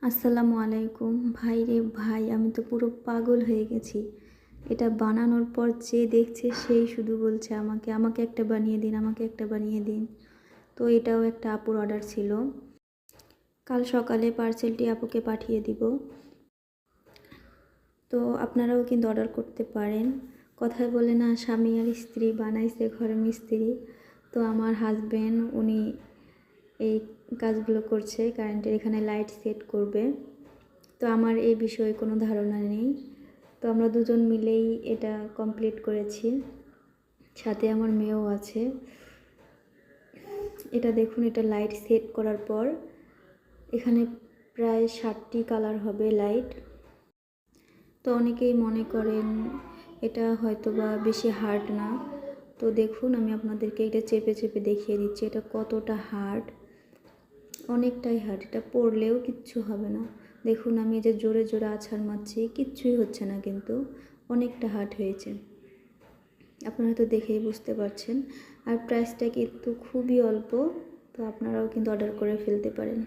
আসসালামু আলাইকুম। ভাই রে ভাই, আমি তো পুরো পাগল হয়ে গেছি। এটা বানানোর পর যে দেখছে সেই শুধু বলছে আমাকে আমাকে একটা বানিয়ে দিন, আমাকে একটা বানিয়ে দিন। তো এটাও একটা আপুর অর্ডার ছিল। কাল সকালে পার্সেলটি আপুকে পাঠিয়ে দিব। তো আপনারাও কিন্তু অর্ডার করতে পারেন। কথায় বলে না, স্বামী আর স্ত্রী বানাইছে ঘরে মিস্ত্রি। তো আমার হাজব্যান্ড উনি এই কাজগুলো করছে, কারেন্টের এখানে লাইট সেট করবে। তো আমার এই বিষয়ে কোনো ধারণা নেই। তো আমরা দুজন মিলেই এটা কমপ্লিট করেছি, সাথে আমার মেয়েও আছে। এটা দেখুন, এটা লাইট সেট করার পর এখানে প্রায় 7টি কালার হবে লাইট। তো অনেকেই মনে করেন এটা হয়তো বা বেশি হার্ড না। তো দেখুন, আমি আপনাদেরকে এটা চেপে চেপে দেখিয়ে দিচ্ছি এটা কতটা হার্ড। অনেকটাই হার্ড, এটা পড়লেও কিচ্ছু হবে না। দেখুন, আমি যে জোরে জোরে আছাড় মারছি, কিচ্ছুই হচ্ছে না, কিন্তু অনেকটা হার্ড হয়েছে। আপনারা তো দেখেই বুঝতে পারছেন। আর প্রাইসটা কিন্তু খুবই অল্প। তো আপনারাও কিন্তু অর্ডার করে ফেলতে পারেন।